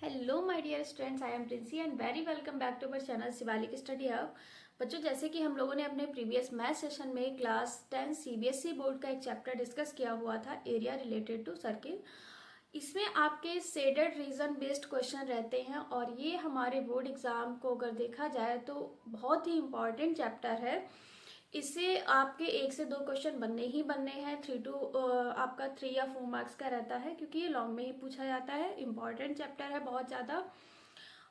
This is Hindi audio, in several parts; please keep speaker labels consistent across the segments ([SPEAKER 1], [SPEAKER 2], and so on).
[SPEAKER 1] Hello my dear students, I am Princy and very welcome back to our channel Shivalik study hub. बच्चों, जैसे कि हम लोगों ने अपने प्रीवियस मैथ सेशन में क्लास 10 सीबीएसई बोर्ड का एक चैप्टर डिस्कस किया हुआ था, एरिया रिलेटेड टू सर्किल। इसमें आपके शेडेड रीजन बेस्ड क्वेश्चन रहते हैं और ये हमारे बोर्ड एग्जाम को अगर देखा जाए तो बहुत ही इम्पॉर्टेंट चैप्टर है। इससे आपके 1 से 2 क्वेश्चन बनने ही बनने हैं। 3 टू आपका 3 या 4 मार्क्स का रहता है, क्योंकि ये लॉन्ग में ही पूछा जाता है। इम्पॉर्टेंट चैप्टर है बहुत ज़्यादा।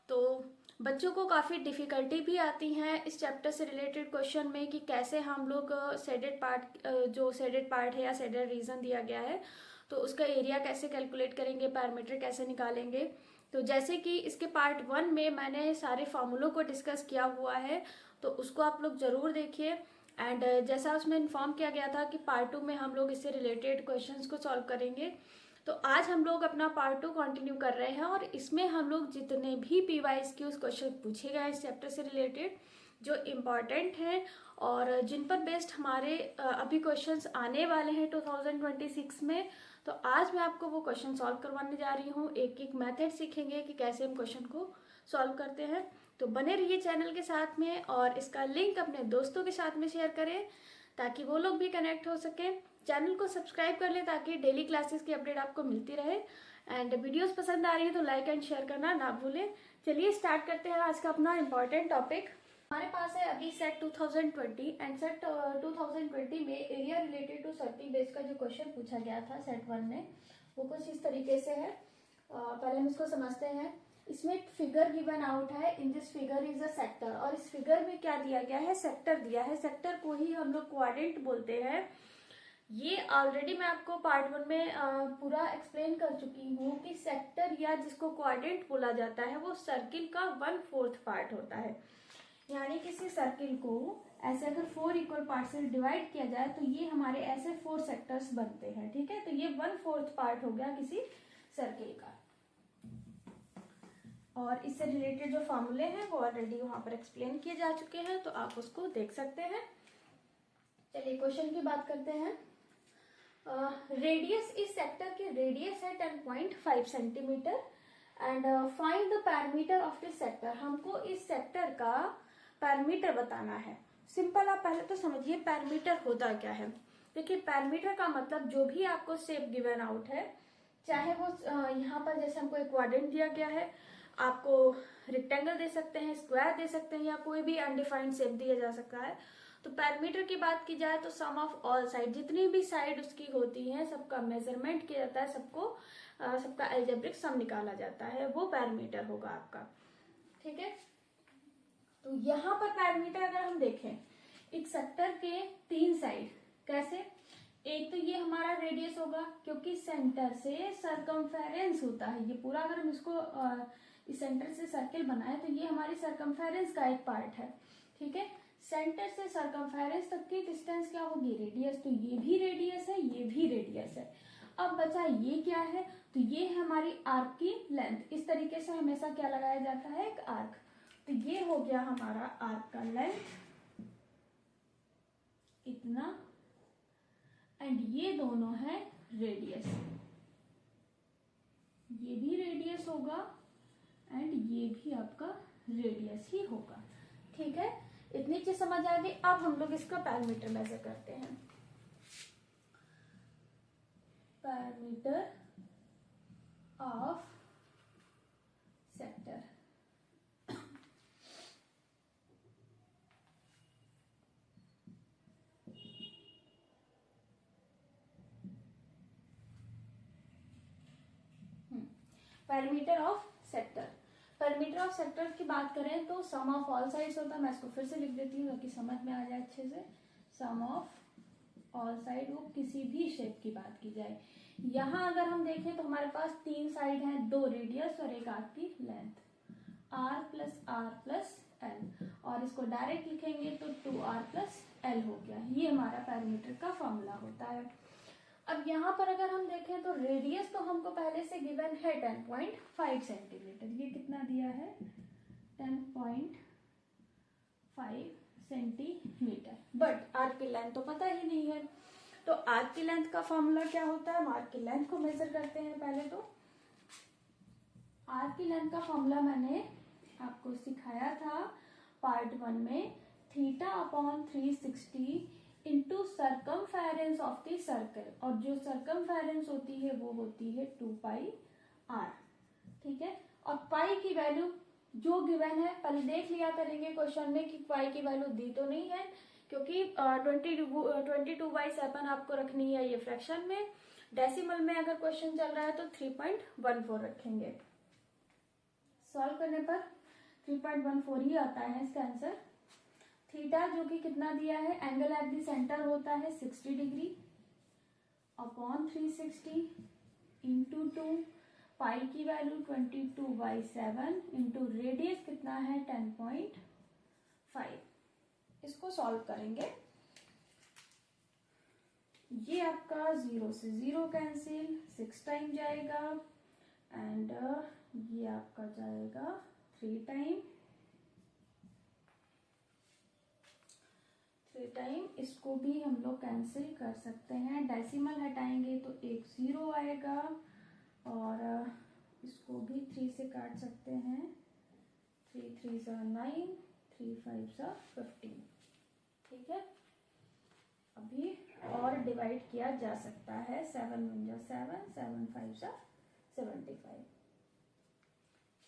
[SPEAKER 1] तो बच्चों को काफ़ी डिफिकल्टी भी आती है इस चैप्टर से रिलेटेड क्वेश्चन में कि कैसे हम लोग शेडेड पार्ट, जो शेडेड पार्ट है या शेडेड रीजन दिया गया है, तो उसका एरिया कैसे कैलकुलेट करेंगे, पैरामीटर कैसे निकालेंगे। तो जैसे कि इसके पार्ट 1 में मैंने सारे फॉर्मूलों को डिस्कस किया हुआ है, तो उसको आप लोग ज़रूर देखिए। एंड जैसा उसमें इन्फॉर्म किया गया था कि पार्ट 2 में हम लोग इससे रिलेटेड क्वेश्चंस को सॉल्व करेंगे। तो आज हम लोग अपना पार्ट 2 कंटिन्यू कर रहे हैं और इसमें हम लोग जितने भी पीवाईज के उस क्वेश्चन पूछे गए इस चैप्टर से रिलेटेड, जो इम्पॉर्टेंट हैं और जिन पर बेस्ड हमारे अभी क्वेश्चंस आने वाले हैं 2026 में, तो आज मैं आपको वो क्वेश्चन सॉल्व करवाने जा रही हूँ। एक एक मेथड सीखेंगे कि कैसे हम क्वेश्चन को सॉल्व करते हैं। तो बने रहिए चैनल के साथ में और इसका लिंक अपने दोस्तों के साथ में शेयर करें ताकि वो लोग भी कनेक्ट हो सके। चैनल को सब्सक्राइब कर लें ताकि डेली क्लासेस की अपडेट आपको मिलती रहे। एंड वीडियोस पसंद आ रही है तो लाइक एंड शेयर करना ना भूलें। चलिए स्टार्ट करते हैं आज का अपना इम्पॉर्टेंट टॉपिक। हमारे पास है अभी सेट 2020 एंड सेट 2020 में area related to circle base का जो क्वेश्चन पूछा गया था सेट 1 में, वो कुछ इस तरीके से है। पहले हम इसको समझते हैं। इसमें एक फिगर गिवन आउट है। In this figure is a sector, और इस फिगर में क्या दिया गया है, सेक्टर दिया है। सेक्टर को ही हम लोग क्वाड्रेंट बोलते हैं। ये ऑलरेडी मैं आपको पार्ट 1 में पूरा एक्सप्लेन कर चुकी हूँ कि सेक्टर या जिसको क्वाड्रेंट बोला जाता है वो सर्किल का 1/4 पार्ट होता है। यानी किसी सर्किल को ऐसे अगर 4 इक्वल पार्ट से डिवाइड किया जाए तो ये हमारे ऐसे 4 सेक्टर्स बनते हैं। ठीक है, तो ये 1/4 पार्ट हो गया किसी सर्किल का। और इससे रिलेटेड जो फॉर्मूले हैं वो ऑलरेडी वहां पर एक्सप्लेन किए जा चुके हैं, तो आप उसको देख सकते हैं। चलिए क्वेश्चन की बात करते हैं। रेडियस, इस सेक्टर की रेडियस है 10.5 centimetre and find the parameter of this sector. हमको इस सेक्टर का पैरामीटर बताना है। सिंपल, आप पहले तो समझिए पैरामीटर होता क्या है। देखिए, पैरामीटर का मतलब जो भी आपको शेप गिवन आउट है, चाहे वो यहाँ पर जैसे हमको एक क्वाड्रेंट दिया गया है, आपको रेक्टेंगल दे सकते हैं, स्क्वायर दे सकते हैं, या कोई भी अनडिफाइंड शेप दिया जा सकता है। तो पैरामीटर की बात की जाए तो सम ऑफ ऑल साइड, जितनी भी साइड उसकी होती है सबका मेजरमेंट किया जाता है, सबका अलजेब्रिक सम निकाला जाता है, वो पैरामीटर होगा आपका। ठीक है, तो यहाँ पर पैरामीटर अगर हम देखें, एक सेक्टर के 3 साइड कैसे, एक तो ये हमारा रेडियस होगा क्योंकि सेंटर से सरकमफेरेंस होता है ये पूरा। अगर हम इसको इस सेंटर से सर्किल बनाए तो ये हमारी सरकमफेरेंस का एक पार्ट है। ठीक है, सेंटर से सरकमफेरेंस तक की डिस्टेंस क्या होगी, रेडियस। तो ये भी रेडियस है, ये भी रेडियस है। अब बचा ये क्या है, तो ये है हमारी आर्क की लेंथ। इस तरीके से हमेशा क्या लगाया जाता है, एक आर्क। तो ये हो गया हमारा आर्क का लेंथ इतना, एंड ये दोनों है रेडियस। ये भी रेडियस होगा एंड ये भी आपका रेडियस ही होगा। ठीक है, इतनी चीज समझ आ गई। अब हम लोग इसका पैरामीटर मेजर करते हैं। Parameter of sector. Parameter of sector, parameter of sector की बात करें तो सम ऑफ ऑल साइड्स होता है। मैं इसको फिर से लिख देती हूँ ताकि समझ में आ जाए अच्छे से। सम ऑफ ऑल साइड, वो किसी भी शेप की बात की जाए। यहाँ अगर हम देखें तो हमारे पास 3 साइड हैं, 2 रेडियस और एक आर्क की length, r plus R plus L, और इसको डायरेक्ट लिखेंगे तो 2r प्लस एल हो गया। ये हमारा पैरामीटर का फॉर्मूला होता है। अब यहाँ पर अगर हम देखें तो रेडियस तो हमको पहले से गिवन है 10.5 सेंटीमीटर। ये कितना दिया है, 10.5 सेंटीमीटर। बट आर्क की लेंथ तो पता ही नहीं है। तो आर्क की लेंथ का फॉर्मूला क्या होता है, हम आर्क की लेंथ को मेजर करते हैं पहले तो। आर्क की लेंथ का फॉर्मूला मैंने आपको सिखाया था पार्ट 1 में, theta upon 360 into circumference of the circle, और जो सर्कमफेरेंस होती है वो होती है 2πr। ठीक है, और पाई की वैल्यू जो गिवन है पहले देख लिया करेंगे क्वेश्चन में कि पाई की वैल्यू दी तो नहीं है, क्योंकि 22/7 आपको रखनी है ये फ्रैक्शन में। डेसिमल में अगर क्वेश्चन चल रहा है तो 3.14 रखेंगे। सॉल्व करने पर 3.14 ही आता है इसका आंसर। थीटा जो कि कितना दिया है, एंगल एट द सेंटर होता है 60 डिग्री अपॉन 360 इंटू 2, पाई की वैल्यू 22/7 इंटू रेडियस कितना है 10.5। इसको सॉल्व करेंगे। ये आपका 0 से 0 कैंसिल, 6 टाइम जाएगा एंड ये आपका जाएगा 3 टाइम। इसको भी हम लोग कैंसिल कर सकते हैं, डेसिमल हटाएंगे तो एक 0 आएगा, और इसको भी 3 से काट सकते हैं, 3 3 सा 9, 3 5 सा 15। ठीक है, अभी और डिवाइड किया जा सकता है, 7 1 जा 7, 7 5 सा 75।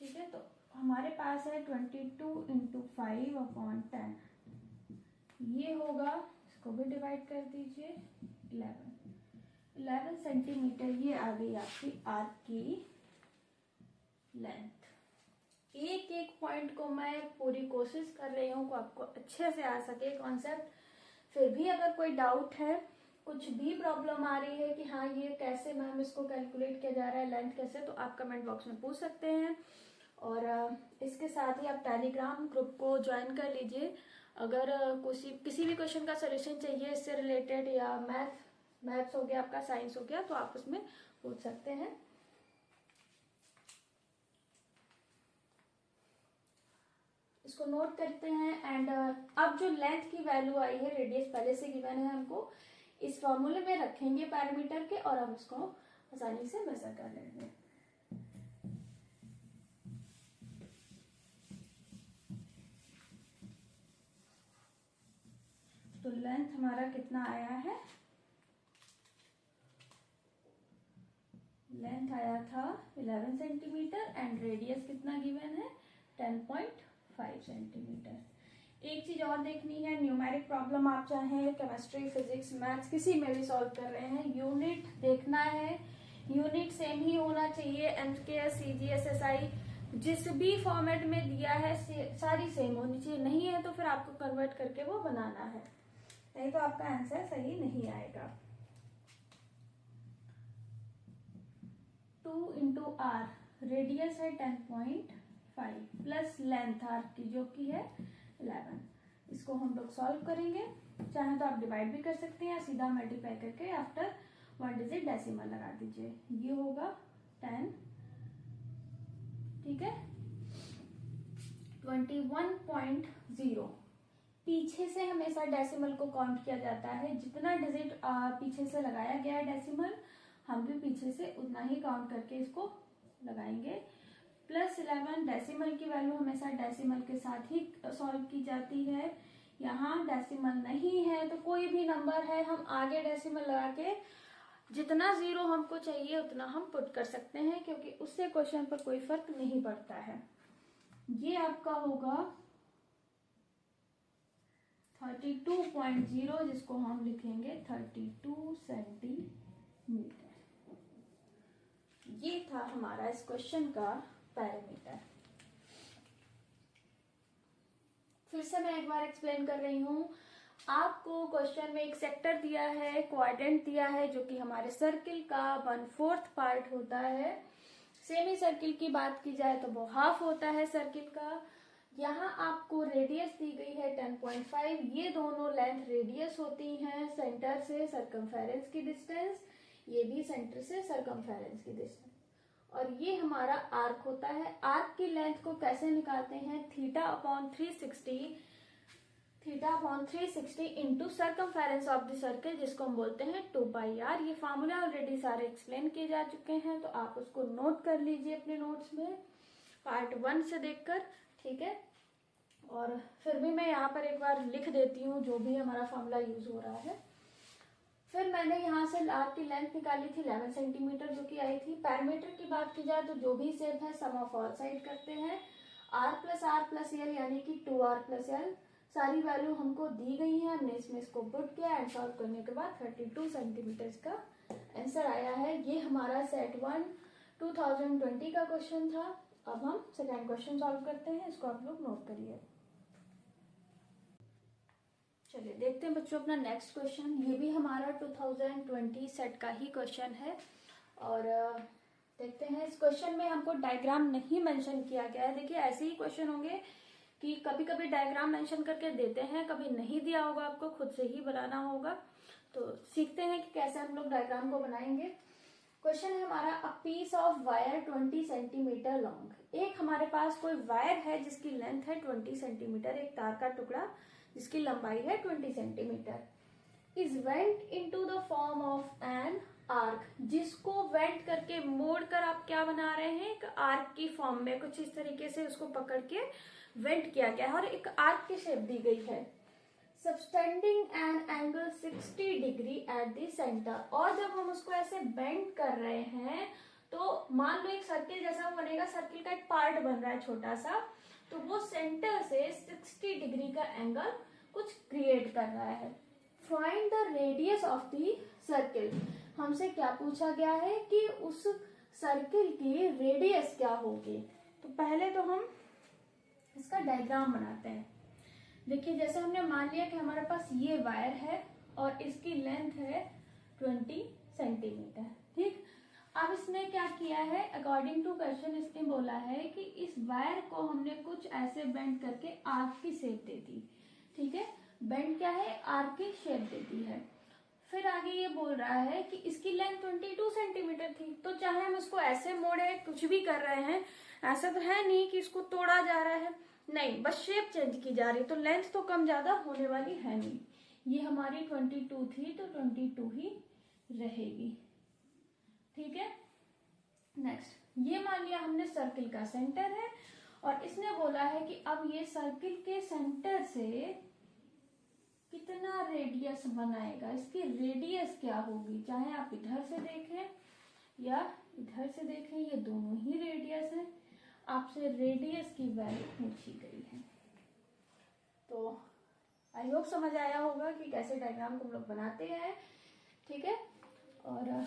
[SPEAKER 1] ठीक है, तो हमारे पास है 22 इंटू 5 अपॉन 10, ये होगा, इसको भी डिवाइड कर दीजिए, 11 सेंटीमीटर। ये आ गई आपकी आर्क की लेंथ। एक एक पॉइंट को मैं पूरी कोशिश कर रही हूँ कि आपको अच्छे से आ सके कॉन्सेप्ट। फिर भी अगर कोई डाउट है, कुछ भी प्रॉब्लम आ रही है कि हाँ ये कैसे मैम इसको कैलकुलेट किया जा रहा है, लेंथ कैसे, तो आप कमेंट बॉक्स में पूछ सकते हैं। और इसके साथ ही आप टेलीग्राम ग्रुप को ज्वाइन कर लीजिए। अगर किसी भी क्वेश्चन का सोल्यूशन चाहिए इससे रिलेटेड, या मैथ्स हो गया आपका, साइंस हो गया, तो आप उसमें पूछ सकते हैं। इसको नोट करते हैं एंड अब जो लेंथ की वैल्यू आई है, रेडियस पहले से गिवन है हमको, इस फॉर्मूले में रखेंगे पैरामीटर के, और हम उसको आसानी से मेजर कर लेंगे। तो लेंथ हमारा कितना आया है, लेंथ आया था 11 सेंटीमीटर एंड रेडियस कितना गिवन है 10.5 सेंटीमीटर। एक चीज और देखनी है, न्यूमेरिक प्रॉब्लम आप चाहे केमिस्ट्री, फिजिक्स, मैथ्स किसी में भी सॉल्व कर रहे हैं, यूनिट देखना है, यूनिट सेम ही होना चाहिए। एमकेएस, सीजीएस, एसआई जिस भी फॉर्मेट में दिया है सारी सेम होनी चाहिए, नहीं है तो फिर आपको कन्वर्ट करके वो बनाना है, नहीं तो आपका आंसर सही नहीं आएगा। 2 इंटू आर, रेडियस है 10.5 प्लस लेंथ आर की जो कि है 11। इसको हम लोग सॉल्व करेंगे, चाहे तो आप डिवाइड भी कर सकते हैं या सीधा मल्टीप्लाई करके आफ्टर 1 डिजिट डेसिमल लगा दीजिए। ये होगा 10, ठीक है, 21.0। पीछे से हमेशा डेसिमल को काउंट किया जाता है, जितना डिजिट पीछे से लगाया गया है डेसिमल, हम भी पीछे से उतना ही काउंट करके इसको लगाएंगे। प्लस 11, डेसिमल की वैल्यू हमेशा डेसिमल के साथ ही सॉल्व की जाती है। यहाँ डेसिमल नहीं है तो कोई भी नंबर है, हम आगे डेसिमल लगा के जितना जीरो हमको चाहिए उतना हम पुट कर सकते हैं, क्योंकि उससे क्वेश्चन पर कोई फर्क नहीं पड़ता है। ये आपका होगा 32.0, जिसको हम लिखेंगे 32 सेंटीमीटर। ये था हमारा इस क्वेश्चन का पैरामीटर। फिर से मैं एक बार एक्सप्लेन कर रही हूँ। आपको क्वेश्चन में एक सेक्टर दिया है, क्वाड्रेंट दिया है, जो कि हमारे सर्किल का 1/4 पार्ट होता है। सेमी सर्किल की बात की जाए तो वो हाफ होता है सर्किल का। यहाँ आपको रेडियस दी गई है 10.5, ये दोनों लेंथ रेडियस होती हैं, सेंटर से सरकमफेरेंस की डिस्टेंस, ये भी सेंटर से सरकमफेरेंस की डिस्टेंस, और ये हमारा आर्क होता है। आर्क की लेंथ को कैसे निकालते हैं, theta upon 360 into circumference of the circle, जिसको हम बोलते हैं 2πr। ये फार्मूला ऑलरेडी सारे एक्सप्लेन किए जा चुके हैं, तो आप उसको नोट कर लीजिए अपने नोट्स में। पार्ट 1 से देखकर, ठीक है। और फिर भी मैं यहाँ पर एक बार लिख देती हूँ जो भी हमारा फॉर्मूला यूज हो रहा है। फिर मैंने यहाँ से आर्क की लेंथ निकाली थी 11 सेंटीमीटर जो कि आई थी। पैरामीटर की बात की जाए तो जो भी शेप है सम ऑफ ऑल साइड करते हैं, r प्लस एल यानी कि 2r प्लस एल। सारी वैल्यू हमको दी गई है, हमने इसमें इसको पुट किया एंड सॉल्व करने के बाद 32 सेंटीमीटर का आंसर आया है। ये हमारा सेट 1 2020 का क्वेश्चन था। अब हम सेकेंड क्वेश्चन सॉल्व करते हैं, इसको आप लोग नोट करिए। चलिए देखते हैं बच्चों अपना नेक्स्ट क्वेश्चन। ये भी हमारा 2020 सेट का ही क्वेश्चन है और देखते हैं। इस क्वेश्चन में हमको डायग्राम नहीं मेंशन किया गया है। देखिए ऐसे ही क्वेश्चन होंगे कि कभी कभी डायग्राम मेंशन करके देते हैं, कभी नहीं दिया होगा, आपको खुद से ही बनाना होगा। तो सीखते हैं कि कैसे हम लोग डायग्राम को बनाएंगे। क्वेश्चन है हमारा, a piece of wire 20 centimetre long. एक हमारे पास कोई वायर है जिसकी लेंथ है 20 सेंटीमीटर, एक तार का टुकड़ा जिसकी लंबाई है 20 centimetre, is went into the form of an arc. जिसको वेंट करके मोड़ कर आप क्या बना रहे हैं, एक आर्क की फॉर्म में कुछ इस तरीके से उसको पकड़ के वेंट किया गया है और एक आर्क की शेप दी गई है। सबस्टेंडिंग an angle 60 degree at the centre. और जब हम उसको ऐसे बेंड कर रहे हैं तो मान लो एक सर्किल जैसा बनेगा, सर्किल का एक पार्ट बन रहा है छोटा सा, तो वो सेंटर से 60 डिग्री का एंगल कुछ क्रिएट कर रहा है। Find the radius of the circle. हमसे क्या पूछा गया है कि उस सर्किल की रेडियस क्या होगी। तो पहले तो हम इसका डायग्राम बनाते हैं। देखिए जैसे हमने मान लिया कि हमारे पास ये वायर है और इसकी लेंथ है 20 सेंटीमीटर, ठीक। अब इसने क्या किया है, अकॉर्डिंग टू क्वेश्चन इसने बोला है कि इस वायर को हमने कुछ ऐसे बेंड करके आर्क की शेप दे दी, ठीक है। बेंड क्या है, आर्क की शेप देती है। फिर आगे ये बोल रहा है कि इसकी लेंथ 22 सेंटीमीटर थी, तो चाहे हम इसको ऐसे मोड़े कुछ भी कर रहे हैं, ऐसा तो है नहीं कि इसको तोड़ा जा रहा है, नहीं, बस शेप चेंज की जा रही, तो लेंथ तो कम ज्यादा होने वाली है नहीं। ये हमारी 22 थी तो 22 ही रहेगी, ठीक है। नेक्स्ट, ये मान लिया हमने सर्किल का सेंटर है और इसने बोला है कि अब ये सर्किल के सेंटर से कितना रेडियस बनाएगा, इसकी रेडियस क्या होगी। चाहे आप इधर से देखें या इधर से देखें, ये दोनों ही रेडियस है। आपसे रेडियस की वैल्यू पूछी गई है। तो आई होप समझ आया होगा कि कैसे डायग्राम को हम लोग बनाते हैं, ठीक है। और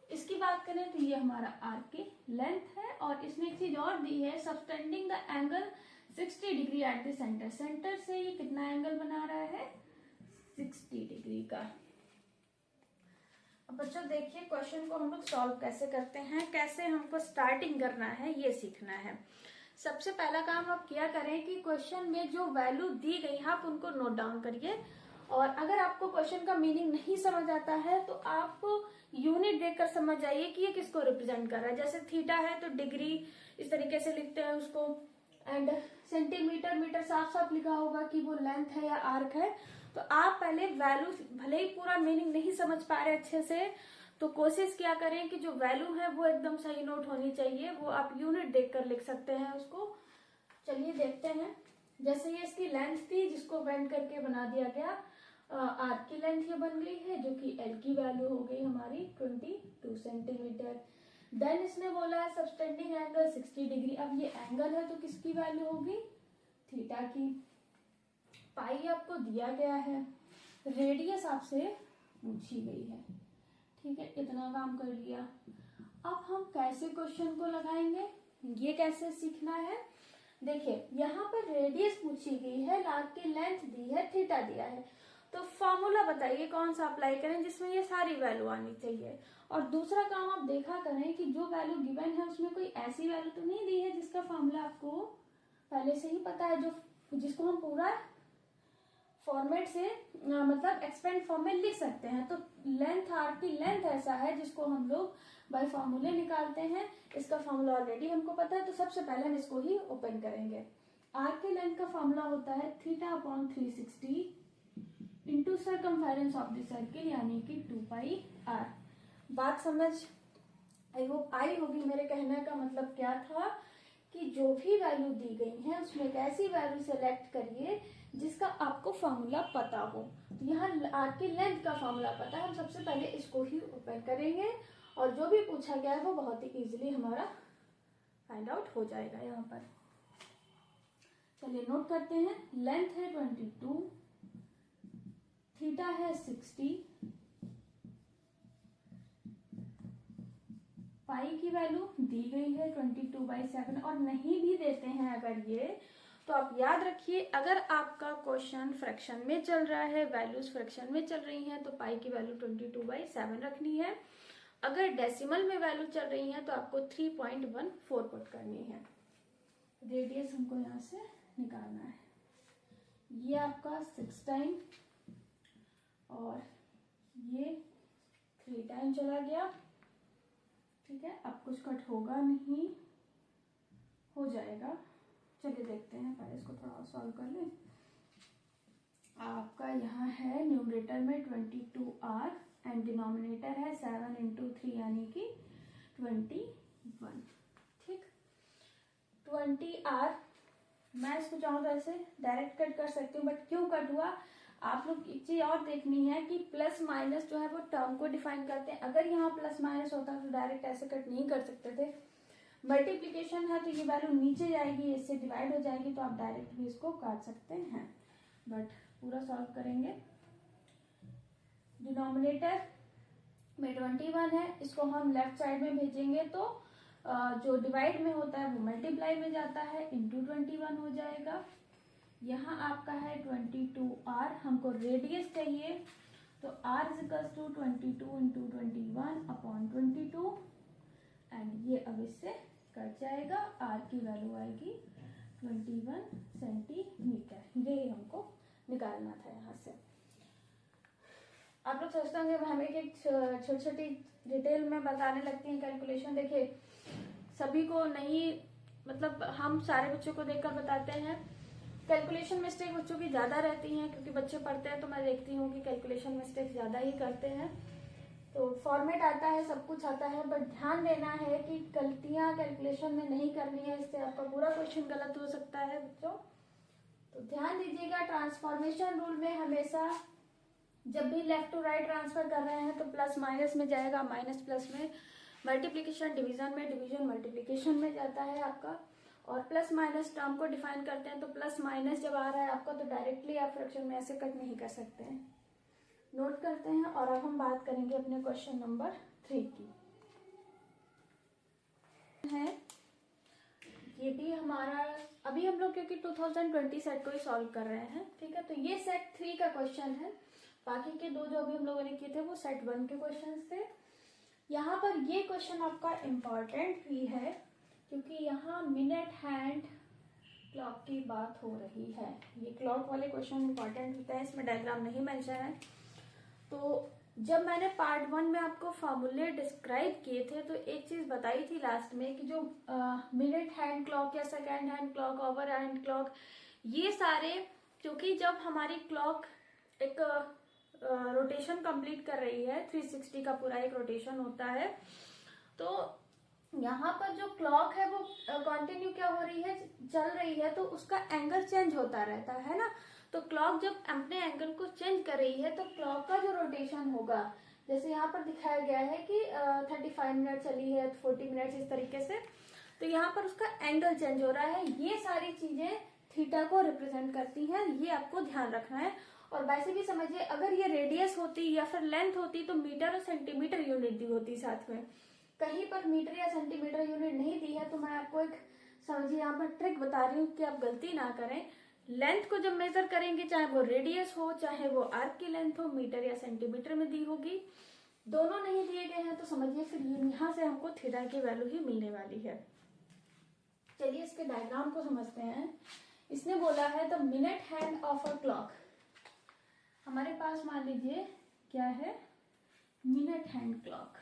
[SPEAKER 1] इसकी बात करें तो ये हमारा आर्क की लेंथ है और इसने एक चीज और दी है, subtending the angle 60 degree at the centre. Centre से ये कितना एंगल बना रहा है, 60 डिग्री का। अब बच्चों देखिए क्वेश्चन को हम लोग सॉल्व कैसे करते हैं, कैसे हमको स्टार्टिंग करना है ये सीखना है। सबसे पहला काम आप क्या करें कि क्वेश्चन में जो वैल्यू दी गई है आप उनको नोट डाउन करिए। और अगर आपको क्वेश्चन का मीनिंग नहीं समझ आता है तो आप यूनिट देखकर समझ जाइए कि ये किसको रिप्रेजेंट कर रहा है। जैसे थीटा है तो डिग्री इस तरीके से लिखते हैं उसको, एंड सेंटीमीटर मीटर साफ साफ लिखा होगा कि वो लेंथ है या आर्क है। तो आप पहले वैल्यू, भले ही पूरा मीनिंग नहीं समझ पा रहे अच्छे से, तो कोशिश क्या करें कि जो वैल्यू है वो एकदम सही नोट होनी चाहिए, वो आप यूनिट देखकर लिख सकते हैं उसको। चलिए देखते हैं। जैसे ये इसकी लेंथ थी जिसको बेंड करके बना दिया गया, आर्क की लेंथ ये बन गई है जो कि एल की वैल्यू हो गई हमारी 22 सेंटीमीटर। देन इसने बोला है सबटेंडिंग एंगल 60 डिग्री। अब ये एंगल है तो किसकी वैल्यू होगी, थीटा की। पाई आपको दिया गया है, रेडियस आपसे पूछी गई है, ठीक है। इतना काम कर लिया। अब हम कैसे क्वेश्चन को लगाएंगे, ये कैसे सीखना है। देखिए यहाँ पर रेडियस पूछी गई है, आर्क की लेंथ दी है, थीटा दिया है, तो फॉर्मूला बताइए कौन सा अप्लाई करें जिसमें ये सारी वैल्यू आनी चाहिए। और दूसरा काम आप देखा करें कि जो वैल्यू गिवन है उसमें कोई ऐसी वैल्यू तो नहीं दी है जिसका फॉर्मूला आपको पहले से ही पता है, जो जिसको हम पूरा फॉर्मेट से मतलब एक्सपेंड फॉर्म में लिख सकते हैं। तो लेंथ, आर्क की लेंथ ऐसा है जिसको हम लोग बाय फॉर्मूले निकालते हैं। इसका फॉर्मूला ऑलरेडी हमको पता है, तो सबसे पहले हम इसको ही ओपन करेंगे। आर्क की लेंथ का फॉर्मूला होता है theta upon 360 into circumference of the circle यानी कि 2πr। बात समझ आई होप आई होगी। मेरे कहने का मतलब क्या था कि जो भी वैल्यू दी गई है उसमें एक ऐसी वैल्यू सेलेक्ट करिए जिसका आपको फॉर्मूला पता हो। तो यहाँ आर्क की लेंथ का फॉर्मूला पता है, हम सबसे पहले इसको ही ओपन करेंगे और जो भी पूछा गया है वो बहुत ही इजीली हमारा फाइंड आउट हो जाएगा। यहाँ पर चलिए नोट करते हैं, लेंथ है 22, थीटा है 60, पाई की वैल्यू दी गई है 22/7 और नहीं भी देते हैं अगर ये, तो आप याद रखिए अगर आपका क्वेश्चन फ्रैक्शन में चल रहा है, वैल्यूज फ्रैक्शन में चल रही हैं, तो पाई की वैल्यू 22/7 रखनी है। अगर डेसिमल में वैल्यू चल रही है तो आपको 3.14 पुट करनी है। रेडियस हमको यहाँ से निकालना है, ये आपका 6 टाइम और ये 3 टाइम चला गया। ठीक है, अब कुछ कट होगा नहीं, हो जाएगा। चलिए देखते हैं, पहले इसको थोड़ा सॉल्व कर लें। आपका यहाँ है न्यूमरेटर में 22r एंड डिनोमिनेटर है 7 × 3 यानी कि 21। ठीक, 20r मैं इसको चाहूँ तो ऐसे डायरेक्ट कट कर सकती हूँ, बट क्यों कट हुआ, आप लोग एक चीज और देखनी है कि प्लस माइनस जो है वो टर्म को डिफाइन करते हैं। अगर यहाँ प्लस माइनस होता तो डायरेक्ट ऐसे कट नहीं कर सकते थे। मल्टीप्लिकेशन है तो ये वैल्यू नीचे जाएगी, इससे डिवाइड हो जाएगी, तो आप डायरेक्ट भी इसको काट सकते हैं, बट पूरा सॉल्व करेंगे। डिनोमिनेटर में 21 है, इसको हम लेफ्ट साइड में भेजेंगे तो जो डिवाइड में होता है वो मल्टीप्लाई में जाता है, इंटू 21 हो जाएगा। यहाँ आपका है 22r, हमको रेडियस चाहिए तो r = 22 × 21/22 एंड ये अब इससे कट जाएगा, r की वैल्यू आएगी 21 सेंटीमीटर। ये हमको निकालना था यहाँ से। आप लोग सोचते होंगे हमें एक छोटी छोटी डिटेल में बताने लगती हैं कैलकुलेशन। देखिए सभी को नहीं, मतलब हम सारे बच्चों को देखकर बताते हैं। कैलकुलेशन मिस्टेक बच्चों की ज़्यादा रहती हैं क्योंकि बच्चे पढ़ते हैं तो मैं देखती हूँ कि कैलकुलेशन मिस्टेक ज़्यादा ही करते हैं। तो फॉर्मेट आता है, सब कुछ आता है, बट ध्यान देना है कि गलतियाँ कैलकुलेशन में नहीं करनी है, इससे आपका पूरा क्वेश्चन गलत हो सकता है बच्चों। तो ध्यान दीजिएगा, ट्रांसफॉर्मेशन रूल में हमेशा जब भी लेफ्ट टू राइट ट्रांसफर कर रहे हैं तो प्लस माइनस में जाएगा, माइनस प्लस में, मल्टीप्लिकेशन डिवीजन में, डिवीजन मल्टीप्लिकेशन में जाता है आपका। और प्लस माइनस टर्म को डिफाइन करते हैं तो प्लस माइनस जब आ रहा है आपका तो डायरेक्टली आप फ्रैक्शन में ऐसे कट नहीं कर सकते हैं। नोट करते हैं और अब हम बात करेंगे अपने क्वेश्चन नंबर 3 की। है ये भी हमारा, अभी हम लोग क्योंकि 2020 सेट को ही सॉल्व कर रहे हैं, ठीक है, तो ये सेट 3 का क्वेश्चन है। बाकी के दो जो अभी हम लोगों ने किए थे वो सेट 1 के क्वेश्चन थे। यहाँ पर ये क्वेश्चन आपका इम्पॉर्टेंट भी है क्योंकि यहाँ मिनट हैंड क्लॉक की बात हो रही है। ये क्लॉक वाले क्वेश्चन इम्पॉर्टेंट होता है, इसमें डायग्राम नहीं मेंशन है। तो जब मैंने पार्ट 1 में आपको फॉर्मूले डिस्क्राइब किए थे तो एक चीज बताई थी लास्ट में कि जो मिनट हैंड क्लॉक या second hand clock, over hand clock, ये सारे क्योंकि जब हमारी क्लॉक एक रोटेशन कंप्लीट कर रही है, 360 का पूरा एक रोटेशन होता है, तो यहाँ पर जो क्लॉक है वो कंटिन्यू क्या हो रही है, चल रही है, तो उसका एंगल चेंज होता रहता है ना। तो क्लॉक जब अपने एंगल को चेंज कर रही है तो क्लॉक का जो रोटेशन होगा, जैसे यहाँ पर दिखाया गया है कि 35 मिनट चली है, 40 मिनट, इस तरीके से, तो यहाँ पर उसका एंगल चेंज हो रहा है। ये सारी चीजें थीटा को रिप्रेजेंट करती हैं, ये आपको ध्यान रखना है। और वैसे भी समझिए अगर ये रेडियस होती या फिर लेंथ होती तो मीटर और सेंटीमीटर यूनिट दी होती साथ में, कहीं पर मीटर या सेंटीमीटर यूनिट नहीं दी है। तो मैं आपको एक समझिए यहाँ पर ट्रिक बता रही हूँ कि आप गलती ना करें। लेंथ को जब मेजर करेंगे, चाहे वो रेडियस हो चाहे वो आर्क की लेंथ हो, मीटर या सेंटीमीटर में दी होगी। दोनों नहीं दिए गए हैं तो समझिए फिर यहाँ से हमको थीटा की वैल्यू ही मिलने वाली है। चलिए इसके डायग्राम को समझते हैं। इसने बोला है the minute hand of a clock, हमारे पास मान लीजिए क्या है, मिनट हैंड क्लॉक,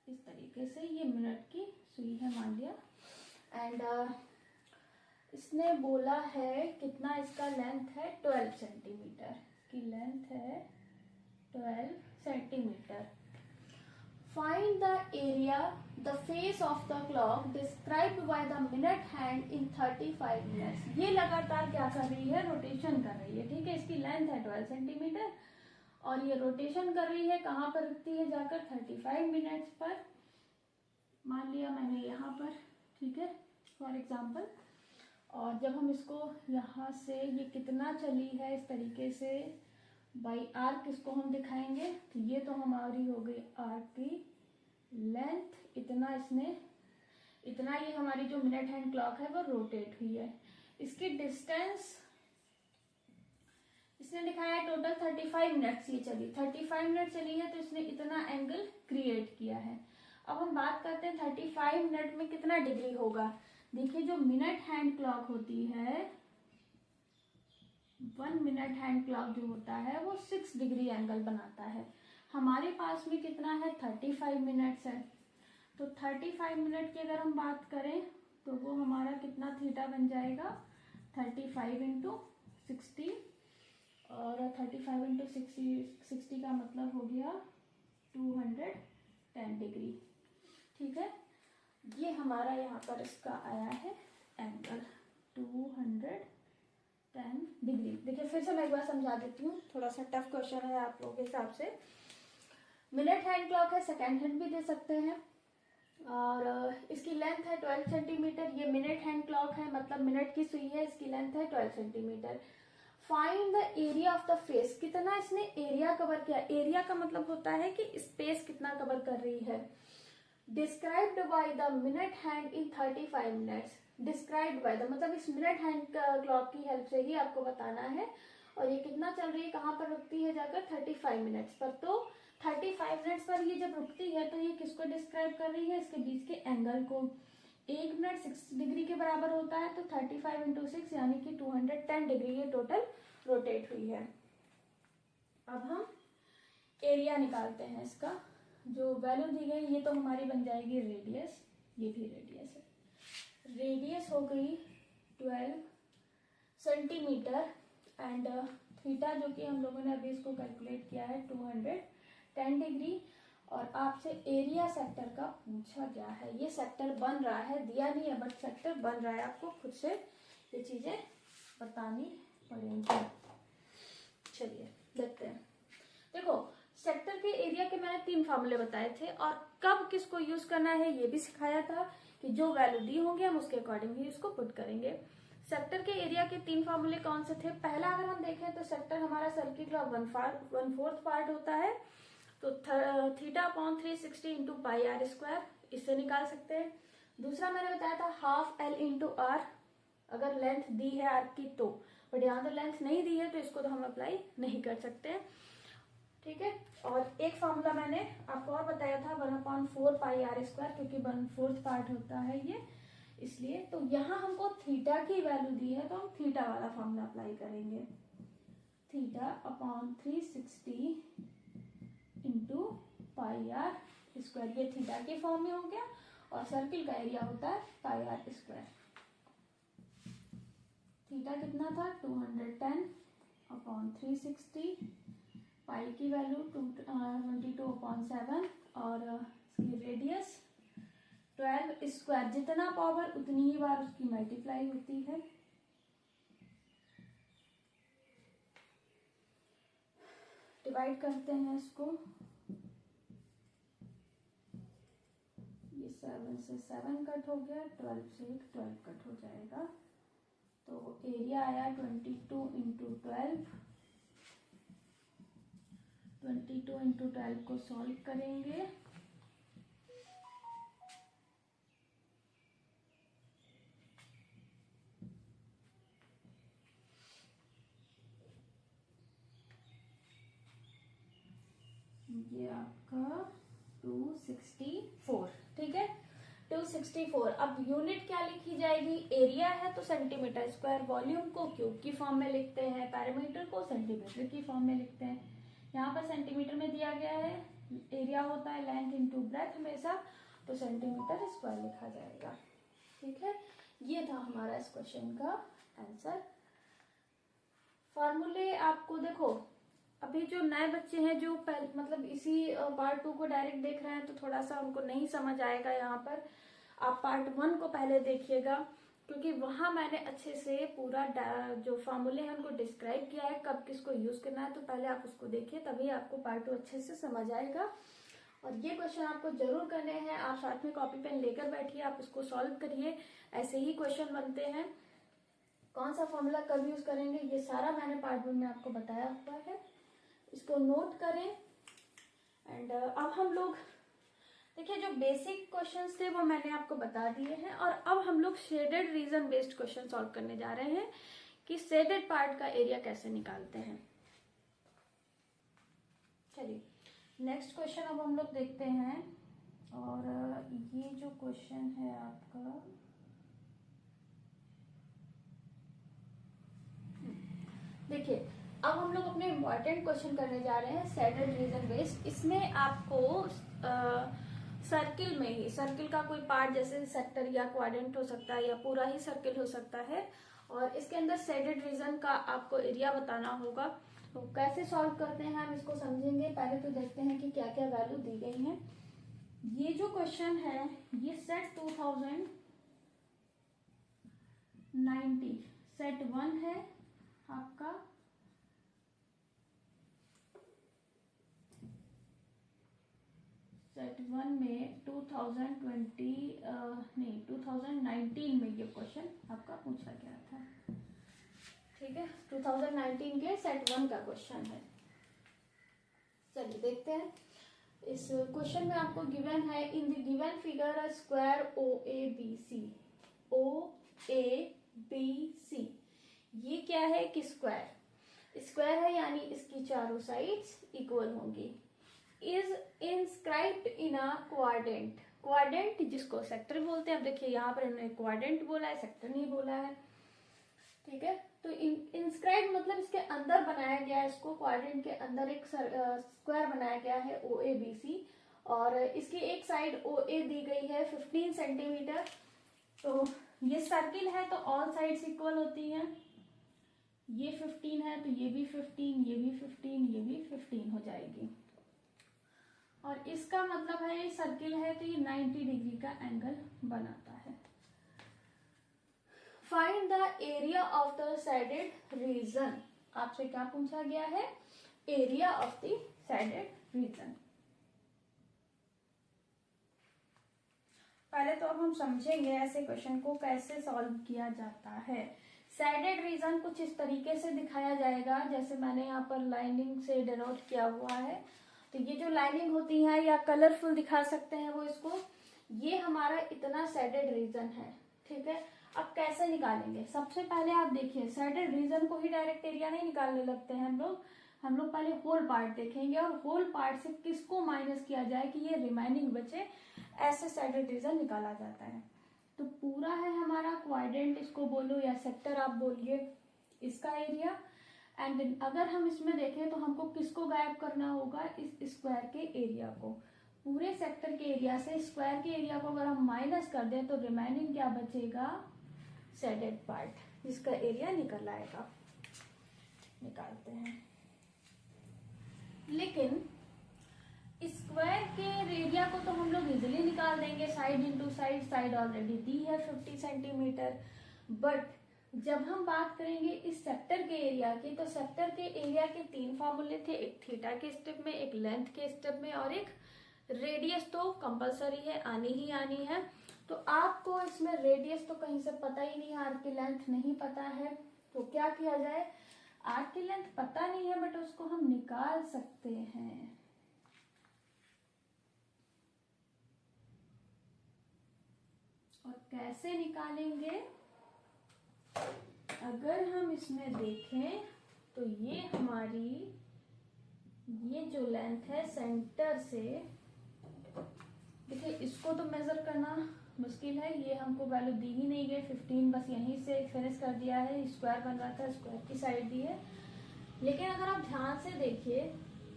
[SPEAKER 1] इस तरीके से ये मिनट की सुई है मान लिया। एंड इसने बोला है कितना, इसका लेंथ है 12 सेंटीमीटर, की लेंथ है 12 centimetre. Find the area the face of the clock described by the minute hand in 35 minutes. ये लगातार क्या कर रही है, रोटेशन कर रही है, ठीक है। इसकी लेंथ है 12 सेंटीमीटर और ये रोटेशन कर रही है, कहाँ पर रुकती है, जाकर 35 मिनट्स पर। मान लिया मैंने यहाँ पर, ठीक है, फॉर एग्जाम्पल। और जब हम इसको यहाँ से ये कितना चली है इस तरीके से बाई आर्क इसको हम दिखाएंगे, तो ये तो हमारी हो गई आर्क की लेंथ, इतना इसने, इतना ये हमारी जो मिनट हैंड क्लॉक है वो रोटेट हुई है। इसकी डिस्टेंस इसने दिखाया है टोटल 35 मिनट्स ये चली, 35 मिनट चली है, तो इसने इतना एंगल क्रिएट किया है। अब हम बात करते हैं 35 मिनट में कितना डिग्री होगा। देखिए जो मिनट हैंड क्लॉक होती है, 1 मिनट हैंड क्लॉक जो होता है वो 6 डिग्री एंगल बनाता है। हमारे पास में कितना है, 35 मिनट्स है। तो 35 मिनट की अगर हम बात करें तो वो हमारा कितना थीटा बन जाएगा, 35 इंटू 60, और 35 इंटू 60 का मतलब हो गया 210 डिग्री, ठीक है। ये हमारा यहाँ पर इसका आया है एंगल 210 डिग्री। देखिए फिर से मैं एक बार समझा देती हूँ, थोड़ा सा टफ क्वेश्चन है आप लोगों के हिसाब से। मिनट हैंड क्लॉक है, सेकेंड हैंड भी दे सकते हैं, और इसकी लेंथ है 12 सेंटीमीटर। ये मिनट हैंड क्लॉक है, मतलब मिनट की सुई है, इसकी लेंथ है 12 centimetre. Find the area of the face, कितना इसने एरिया कवर किया। एरिया का मतलब होता है कि स्पेस कितना कवर कर रही है। Described by the minute hand in 35 minutes. Described by the मतलब इस मिनट हैंड क्लॉक की हेल्प से ही आपको बताना है। और ये कितना चल रही है, कहाँ पर रुकती है, जाकर 35 मिनट्स पर। तो 35 मिनट्स पर ये जब रुकती है तो ये किसको डिस्क्राइब कर रही है, इसके बीच के एंगल को। 1 मिनट 6 डिग्री के बराबर होता है, तो 35 इंटू 6 यानी कि 210 डिग्री ये टोटल रोटेट हुई है। अब हम एरिया निकालते हैं इसका। जो वैल्यू दी गई ये तो हमारी बन जाएगी रेडियस, ये भी रेडियस है। रेडियस हो गई 12 सेंटीमीटर एंड थीटा जो कि हम लोगों ने अभी इसको कैलकुलेट किया है 210 डिग्री। और आपसे एरिया सेक्टर का पूछा गया है। ये सेक्टर बन रहा है, दिया नहीं है बट सेक्टर बन रहा है, आपको खुद से ये चीजें बतानी पड़ेंगी। चलिए देखते हैं। देखो सेक्टर के एरिया के मैंने 3 फार्मूले बताए थे, और कब किसको यूज करना है ये भी सिखाया था, कि जो वैल्यू दी होंगे हम उसके अकॉर्डिंग ही उसको पुट करेंगे। सेक्टर के एरिया के 3 फार्मूले कौन से थे। पहला अगर हम देखें तो सेक्टर हमारा सर्किल का 1/4 पार्ट होता है, तो theta upon 360 into pi R square, इससे निकाल सकते हैं। दूसरा मैंने बताया था हाफ एल इंटू आर, अगर लेंथ दी है आर की तो, बट यहाँ तो लेंथ नहीं दी है तो इसको तो हम अप्लाई नहीं कर सकते, ठीक है। और एक फार्मूला मैंने आपको और बताया था 1/4 पाई आर स्क्वायर, क्योंकि 1/4 पार्ट होता है ये, इसलिए। तो यहाँ हमको थीटा की वैल्यू दी है तो हम थीटा वाला फार्मूला अप्लाई करेंगे। Theta upon 360 into pi R square, ये थीटा के फॉर्म में हो गया, और सर्किल का एरिया होता है पाई आर स्क्वायर। थीटा कितना था 210 अपॉन 360, पाई की वैल्यू 22/7, और इसकी रेडियस 12 स्क्वायर, जितना पावर उतनी ही बार उसकी मल्टीप्लाई होती है। डिवाइड करते हैं इसको, ये 7 से 7 कट हो गया, 12 से 12 कट हो जाएगा, तो एरिया आया 22 इंटू 12। 22 इंटू 12 को सॉल्व करेंगे, ये आपका 264, ठीक है 264। अब यूनिट क्या लिखी जाएगी, एरिया है तो सेंटीमीटर स्क्वायर, वॉल्यूम को क्यूब की फॉर्म में लिखते हैं, पैरामीटर को सेंटीमीटर की फॉर्म में लिखते हैं। यहाँ पर सेंटीमीटर में दिया गया है, एरिया होता है लेंथ इंटू ब्रेथ हमेशा, तो सेंटीमीटर स्क्वायर लिखा जाएगा, ठीक है। ये था हमारा इस क्वेश्चन का आंसर। फॉर्मूले आपको देखो अभी जो नए बच्चे हैं जो मतलब इसी पार्ट 2 को डायरेक्ट देख रहे हैं तो थोड़ा सा उनको नहीं समझ आएगा। यहाँ पर आप पार्ट 1 को पहले देखिएगा, क्योंकि वहां मैंने अच्छे से पूरा जो फॉर्मूले हैं उनको डिस्क्राइब किया है, कब किसको यूज करना है। तो पहले आप उसको देखिए, तभी आपको पार्ट 2 अच्छे से समझ आएगा। और ये क्वेश्चन आपको जरूर करने हैं। आप साथ में कॉपी पेन लेकर बैठिए, आप इसको सॉल्व करिए। ऐसे ही क्वेश्चन बनते हैं। कौन सा फॉर्मूला कब यूज करेंगे ये सारा मैंने पार्ट 1 में आपको बताया हुआ है, इसको नोट करें। एंड अब हम लोग देखिए, जो बेसिक क्वेश्चंस थे वो मैंने आपको बता दिए हैं, और अब हम लोग shaded region based question solve करने जा रहे हैं कि शेडेड पार्ट का एरिया कैसे निकालते हैं। चलिए नेक्स्ट क्वेश्चन अब हम लोग देखते हैं। और ये जो क्वेश्चन है आपका, देखिए अब हम लोग अपने इम्पोर्टेंट क्वेश्चन करने जा रहे हैं शेडेड रीजन बेस्ड। इसमें आपको सर्किल में ही, सर्किल का कोई पार्ट जैसे सेक्टर या क्वाड्रेंट हो सकता है या पूरा ही सर्किल हो सकता है, और इसके अंदर शेडेड रीजन का आपको एरिया बताना होगा। तो कैसे सॉल्व करते हैं हम इसको समझेंगे। पहले तो देखते हैं कि क्या क्या वैल्यू दी गई है। ये जो क्वेश्चन है ये सेट 2090 सेट 1 है आपका। सेट 1 में 2019 में ये क्वेश्चन आपका पूछा गया था। ठीक है, 2019 के सेट 1 का क्वेश्चन है। चलिए देखते हैं। इस क्वेश्चन में आपको गिवन है, in the given figure a square OABC। ये क्या है कि स्क्वायर है, यानी इसकी चारों साइड्स इक्वल होंगी। Is inscribed in a quadrant जिसको सेक्टर बोलते हैं। अब देखिए यहाँ पर इन्होंने क्वाड्रेंट बोला है, सेक्टर नहीं बोला है। ठीक है, तो इंस्क्राइब मतलब इसके अंदर बनाया गया है, इसको क्वाड्रेंट के अंदर एक स्क्वायर बनाया गया है OABC, और इसकी एक साइड OA दी गई है 15 सेंटीमीटर। तो ये सर्किल है तो ऑल साइड्स इक्वल होती हैं। ये 15 है तो ये भी 15, ये भी 15, ये भी 15 हो जाएगी। और इसका मतलब है ये सर्किल है तो ये 90 डिग्री का एंगल बनाता है। Find the area of the shaded region. आपसे क्या पूछा गया है? Area of the shaded region. पहले तो अब हम समझेंगे ऐसे क्वेश्चन को कैसे सॉल्व किया जाता है। शेडेड रीजन कुछ इस तरीके से दिखाया जाएगा, जैसे मैंने यहाँ पर लाइनिंग से डिनोट किया हुआ है। तो ये जो लाइनिंग होती है या कलरफुल दिखा सकते हैं वो इसको, ये हमारा इतना शेडेड रीजन है। ठीक है, अब कैसे निकालेंगे? सबसे पहले आप देखिए, शेडेड रीजन को ही डायरेक्ट एरिया नहीं निकालने लगते हैं हम लोग पहले होल पार्ट देखेंगे, और होल पार्ट से किसको माइनस किया जाए कि ये रिमाइनिंग बचे, ऐसे शेडेड रीजन निकाला जाता है। तो पूरा है हमारा क्वाड्रेंट, इसको बोलो या सेक्टर आप बोलिए, इसका एरिया। एंड अगर हम इसमें देखें तो हमको किसको गायब करना होगा? इस स्क्वायर के एरिया को। पूरे सेक्टर के एरिया से स्क्वायर के एरिया को अगर हम माइनस कर दें तो रिमाइनिंग क्या बचेगा? शेडेड पार्ट, जिसका एरिया निकल आएगा। निकालते हैं। लेकिन स्क्वायर के एरिया को तो हम लोग इजिली निकाल देंगे, साइड इंटू साइड ऑलरेडी दी है 50 सेंटीमीटर। बट जब हम बात करेंगे इस सेक्टर के एरिया की, तो सेक्टर के एरिया के 3 फॉर्मूले थे, एक थीटा के स्टेप में, एक लेंथ के स्टेप में, और एक रेडियस तो कंपलसरी है, आनी ही आनी है। तो आपको इसमें रेडियस तो कहीं से पता ही नहीं है, आर्क की लेंथ नहीं पता है, तो क्या किया जाए? आर्क की लेंथ पता नहीं है बट उसको हम निकाल सकते हैं। और कैसे निकालेंगे? अगर हम इसमें देखें तो ये हमारी ये जो लेंथ है सेंटर से, देखिए इसको तो मेजर करना मुश्किल है, ये हमको वैल्यू दी ही नहीं गई 15, बस यहीं से फिनिश कर दिया है। स्क्वायर बन रहा था, स्क्वायर की साइड दी है। लेकिन अगर आप ध्यान से देखिए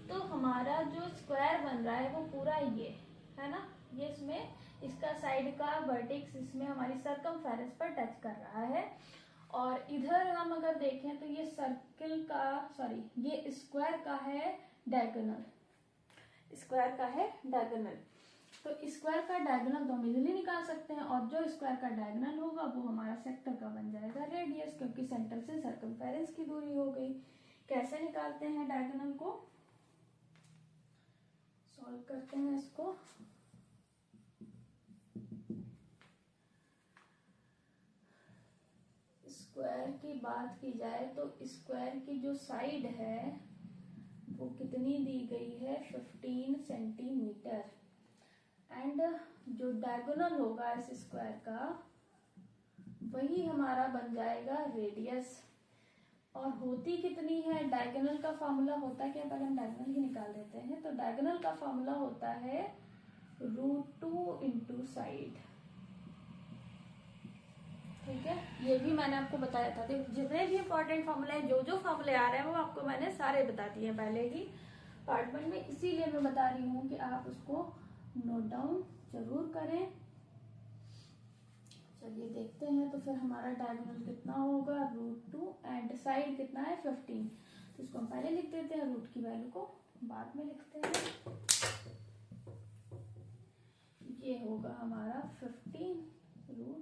[SPEAKER 1] तो हमारा जो स्क्वायर बन रहा है वो पूरा ये है ना, ये इसमें इसका साइड का वर्टेक्स इसमें हमारी सरकमफेरेंस पर टच कर रहा है, और इधर हम अगर देखें तो ये सर्किल का, सॉरी ये स्क्वायर का है डायगोनल, स्क्वायर का है डायगोनल। तो स्क्वायर का डायगोनल तो हम इजीली निकाल सकते हैं, और जो स्क्वायर का डायगोनल होगा वो हमारा सेक्टर का बन जाएगा रेडियस, क्योंकि सेंटर से सर्कमफेरेंस की दूरी हो गई। कैसे निकालते हैं डायगोनल को, सॉल्व करते हैं इसको। स्क्वायर की बात की जाए तो स्क्वायर की जो साइड है वो कितनी दी गई है, 15 सेंटीमीटर। एंड जो डायगोनल होगा इस स्क्वायर का वही हमारा बन जाएगा रेडियस। और होती कितनी है, डायगोनल का फॉर्मूला होता है, क्या पहले हम डायगोनल ही निकाल देते हैं। तो डायगोनल का फॉर्मूला होता है √2 इंटू साइड। ठीक है, ये भी मैंने आपको बताया था। देखो जितने भी इंपॉर्टेंट फॉर्मूले हैं, जो जो फॉर्मूले आ रहे हैं वो आपको मैंने सारे बता दिए हैं पहले ही पार्ट 1 में, इसीलिए मैं बता रही हूँ कि आप उसको नोट डाउन जरूर करें। चलिए देखते हैं, तो फिर हमारा डायगोनल कितना होगा, √2 एंड साइड कितना है 15। तो इसको हम पहले लिख देते हैं, रूट की वैल्यू को बाद में लिखते हैं। ये होगा हमारा 15√2,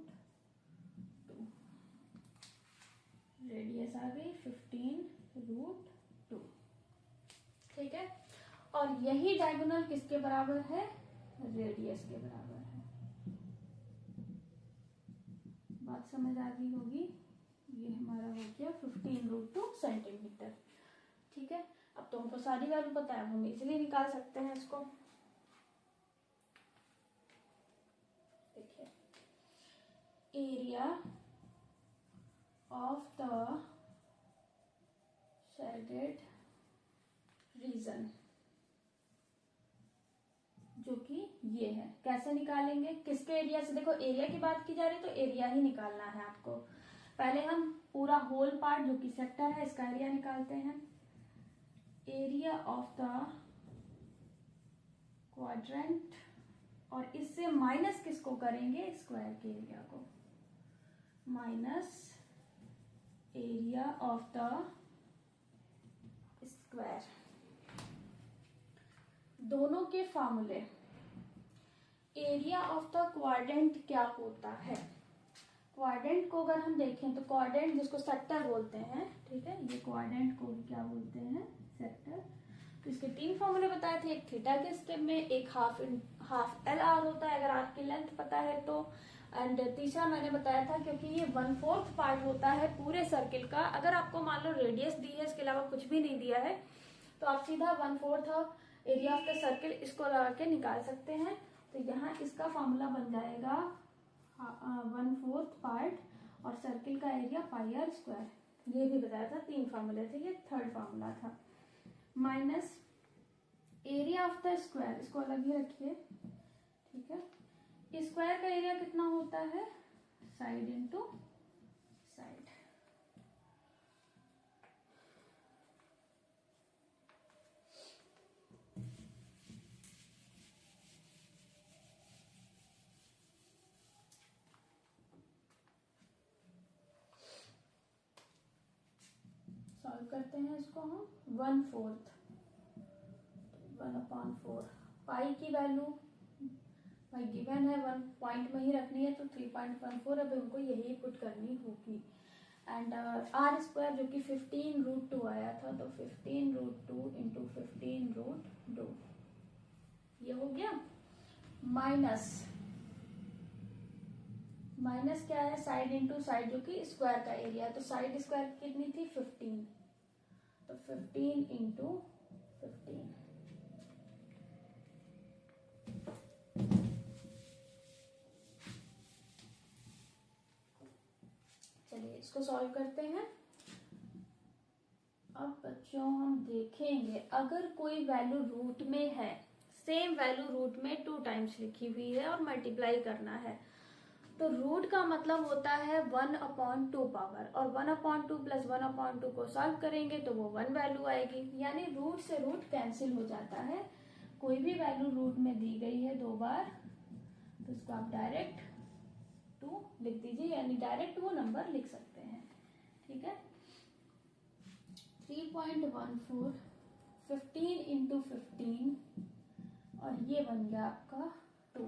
[SPEAKER 1] रेडियस आ गई 15√2। ठीक है, और यही डायगोनल किसके बराबर है, रेडियस के बराबर है। बात समझ आ गई होगी। ये हमारा हो गया 15√2 सेंटीमीटर। ठीक है, अब तो हमको सारी वैल्यू पता है, हम इजीली निकाल सकते हैं इसको। देखिए, area of the shaded region, जो कि ये है, कैसे निकालेंगे, किसके एरिया से। देखो एरिया की बात की जा रही है तो एरिया ही निकालना है आपको। पहले हम पूरा होल पार्ट जो कि सेक्टर है इसका एरिया निकालते हैं। एरिया ऑफ द क्वाड्रेंट, और इससे माइनस किसको करेंगे, स्क्वायर के एरिया को, minus area of the square. दोनों के फॉर्मूले, एरिया ऑफ द क्वाड्रेंट क्या होता है, क्वाड्रेंट को अगर हम देखें तो क्वाड्रेंट जिसको सेक्टर बोलते हैं, ठीक है, ये क्वाड्रेंट को क्या बोलते हैं, सेक्टर। तो इसके 3 फॉर्मूले बताए थे, एक थीटा के स्टेप में, एक हाफ एल आर होता है अगर आर की लेंथ पता है तो, एंड तीसरा मैंने बताया था क्योंकि ये 1/4 पार्ट होता है पूरे सर्किल का। अगर आपको मान लो रेडियस दी है, इसके अलावा कुछ भी नहीं दिया है, तो आप सीधा 1/4 एरिया ऑफ द सर्किल इसको लगा के निकाल सकते हैं। तो यहाँ इसका फॉर्मूला बन जाएगा 1/4 पार्ट, और सर्किल का एरिया पाई आर स्क्वायर। ये भी बताया था, 3 फॉर्मूले थे, ये 3rd फॉर्मूला था। Minus area of the square, इसको अलग ही रखिए। ठीक है, स्क्वायर का एरिया कितना होता है, साइड इंटू साइड। सॉल्व करते हैं इसको हम, 1/4 1/4 पाई की वैल्यू भाई गिवन है 1 पॉइंट में ही रखनी है, तो 3.14 अब हमको यही पुट करनी होगी। एंड आर स्क्वायर जो कि 15√2 आया था, तो 15√2 इंटू 15√2 ये हो गया। माइनस क्या है, साइड इंटू साइड जो कि स्क्वायर का एरिया, तो साइड स्क्वायर कितनी थी 15, तो 15 इंटू 15। चलिए इसको सॉल्व करते हैं। अब बच्चों हम देखेंगे, अगर कोई वैल्यू रूट में है, सेम वैल्यू रूट में 2 टाइम्स लिखी हुई है और मल्टीप्लाई करना है, तो रूट का मतलब होता है 1/2 पावर, और 1/2 प्लस 1/2 को सॉल्व करेंगे तो वो 1 वैल्यू आएगी, यानी रूट से रूट कैंसिल हो जाता है। कोई भी वैल्यू रूट में दी गई है 2 बार, तो इसको आप डायरेक्ट 2 लिख दीजिए, यानी डायरेक्ट वो नंबर लिख सकते हैं। ठीक है। 3.14 15 इंटू 15 और ये बन गया आपका 2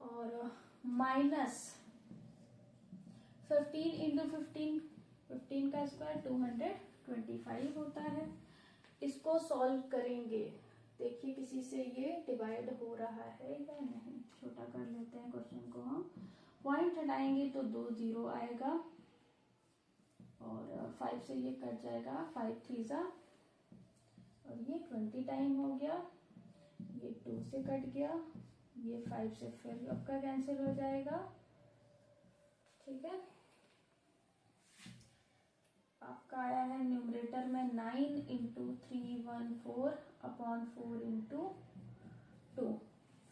[SPEAKER 1] और माइनस 15 इंटू 15 15 का स्क्वायर 225 होता है। इसको सॉल्व करेंगे, देखिए किसी से ये डिवाइड हो रहा है या नहीं। छोटा कर लेते हैं क्वेश्चन को हम। पॉइंट हटाएंगे तो 2 0 आएगा और 5 से ये कट जाएगा, 5 3 जा और ये 20 टाइम हो गया, ये 2 से कट गया, ये 5 से फिर आपका कैंसिल हो जाएगा। ठीक है, आपका आया है न्यूमरेटर में 9 इंटू 314 अपॉन 4 इंटू 2।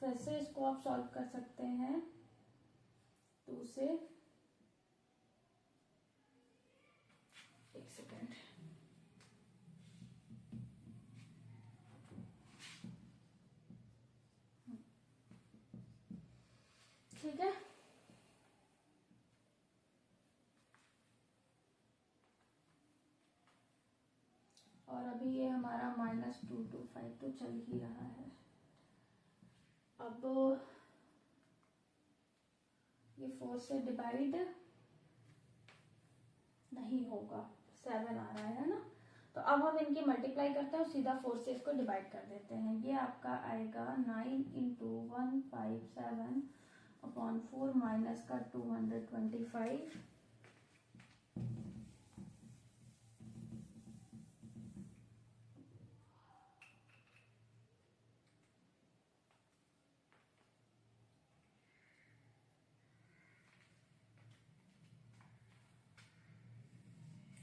[SPEAKER 1] फिर से इसको आप सॉल्व कर सकते हैं 2 से। एक सेकेंड, ठीक है। और अभी ये हमारा -225 तो चल ही रहा है। अब ये 4 से डिवाइड नहीं होगा, 7 आ रहा है ना, तो अब हम इनकी मल्टीप्लाई करते हैं और सीधा 4 से इसको डिवाइड कर देते हैं। ये आपका आएगा 9 इंटू 157 अपॉन 4 माइनस का 225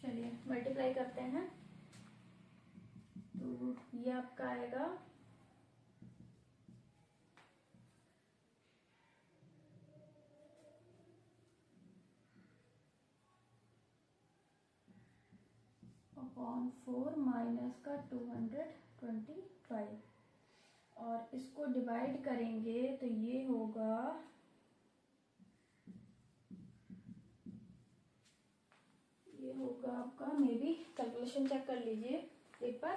[SPEAKER 1] चलिए मल्टीप्लाई करते हैं तो ये आपका आएगा 4 माइनस का 225 और इसको डिवाइड करेंगे तो ये होगा आपका, मे बी कैलकुलेशन चेक कर लीजिए एक बार।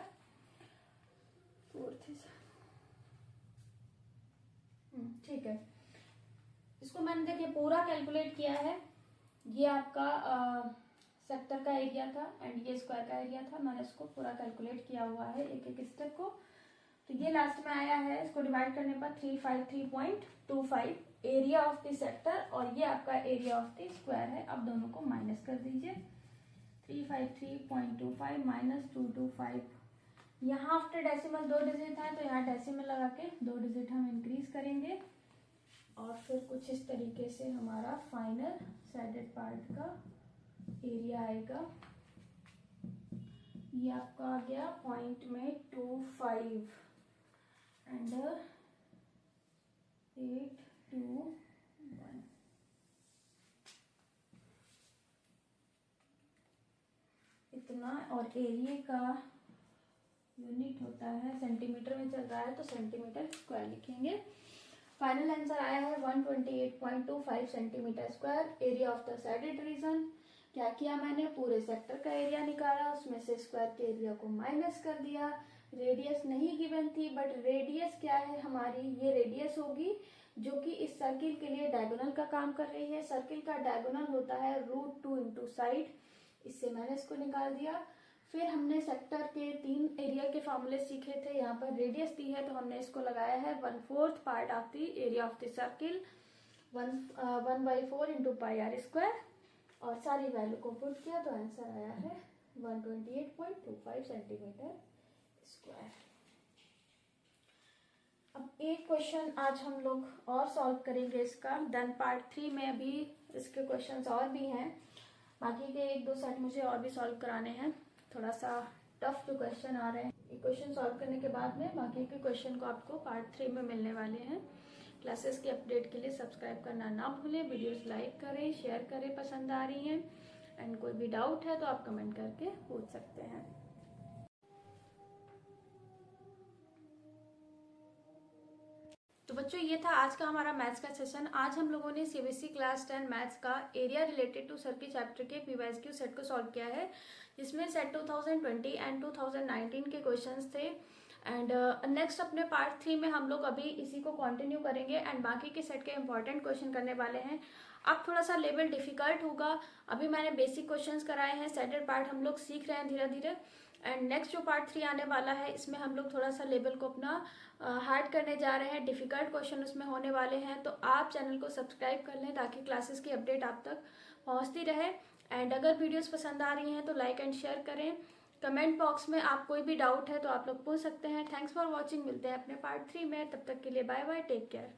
[SPEAKER 1] 4 ठीक है, इसको मैंने देखिए पूरा कैलकुलेट किया है। ये आपका सेक्टर का एरिया था एंड ये स्क्वायर का एरिया था, मैंने इसको पूरा कैलकुलेट किया हुआ है एक एक स्टेप को। तो ये लास्ट में आया है, इसको डिवाइड करने पर 353.25 एरिया ऑफ द सेक्टर और ये आपका एरिया ऑफ द स्क्वायर है। अब दोनों को माइनस कर दीजिए, 353.25 माइनस 225। यहाँ आफ्टर डेसिमल 2 डिजिट है तो यहाँ डेसिमल लगा के 2 डिजिट हम इंक्रीज करेंगे और फिर कुछ इस तरीके से हमारा फाइनल सैडेड पार्ट का एरिया आएगा। ये आपका आ गया पॉइंट में 25 एंड 821 इतना। और एरिया का यूनिट होता है सेंटीमीटर में, चल रहा है तो सेंटीमीटर स्क्वायर लिखेंगे। फाइनल आंसर आया है 128.25 centimetre square area of the shaded region. क्या किया मैंने, पूरे सेक्टर का एरिया निकाला, उसमें से स्क्वायर के एरिया को माइनस कर दिया। रेडियस नहीं गिवन थी बट रेडियस क्या है हमारी, ये रेडियस होगी जो कि इस सर्किल के लिए डायगोनल का काम कर रही है। सर्किल का डायगोनल होता है √2 इंटू साइड, इससे मैंने इसको निकाल दिया। फिर हमने सेक्टर के 3 एरिया के फॉर्मूले सीखे थे, यहाँ पर रेडियस दी है तो हमने इसको लगाया है 1/4 part of the area of the circle 1/4 into pi R square और सारी वैल्यू को पुट किया तो आंसर आया है 128.25 सेंटीमीटर स्क्वायर। अब एक क्वेश्चन आज हम लोग और सॉल्व करेंगे इसका, देन पार्ट 3 में भी इसके क्वेश्चंस और भी हैं। बाकी के 1-2 सेट मुझे और भी सॉल्व कराने हैं, थोड़ा सा टफ जो क्वेश्चन आ रहे हैं। ये क्वेश्चन सॉल्व करने के बाद में बाकी के क्वेश्चन को आपको पार्ट 3 में मिलने वाले हैं। क्लासेस के अपडेट के लिए सब्सक्राइब करना ना भूलें, वीडियोस लाइक करें, शेयर करें पसंद आ रही हैं एंड कोई भी डाउट है तो आप कमेंट करके पूछ सकते हैं। तो बच्चों ये था आज का हमारा मैथ्स का सेशन। आज हम लोगों ने सीबीएसई क्लास 10 मैथ्स का area related to circle chapter के पीवाईक्यू सेट को सॉल्व किया है, जिसमें सेट 2020 एंड 2019 के क्वेश्चंस थे। एंड नेक्स्ट अपने पार्ट 3 में हम लोग अभी इसी को कंटिन्यू करेंगे एंड बाकी के सेट के इंपॉर्टेंट क्वेश्चन करने वाले हैं। अब थोड़ा सा लेवल डिफिकल्ट होगा, अभी मैंने बेसिक क्वेश्चंस कराए हैं, सेटेड पार्ट हम लोग सीख रहे हैं धीरे धीरे। एंड नेक्स्ट जो पार्ट 3 आने वाला है इसमें हम लोग थोड़ा सा लेवल को अपना हार्ड करने जा रहे हैं, डिफिकल्ट क्वेश्चन उसमें होने वाले हैं। तो आप चैनल को सब्सक्राइब कर लें ताकि क्लासेस की अपडेट आप तक पहुंचती रहे। एंड अगर वीडियोस पसंद आ रही हैं तो लाइक एंड शेयर करें। कमेंट बॉक्स में आप कोई भी डाउट है तो आप लोग पूछ सकते हैं। थैंक्स फॉर वॉचिंग, मिलते हैं अपने पार्ट 3 में, तब तक के लिए बाय बाय, टेक केयर।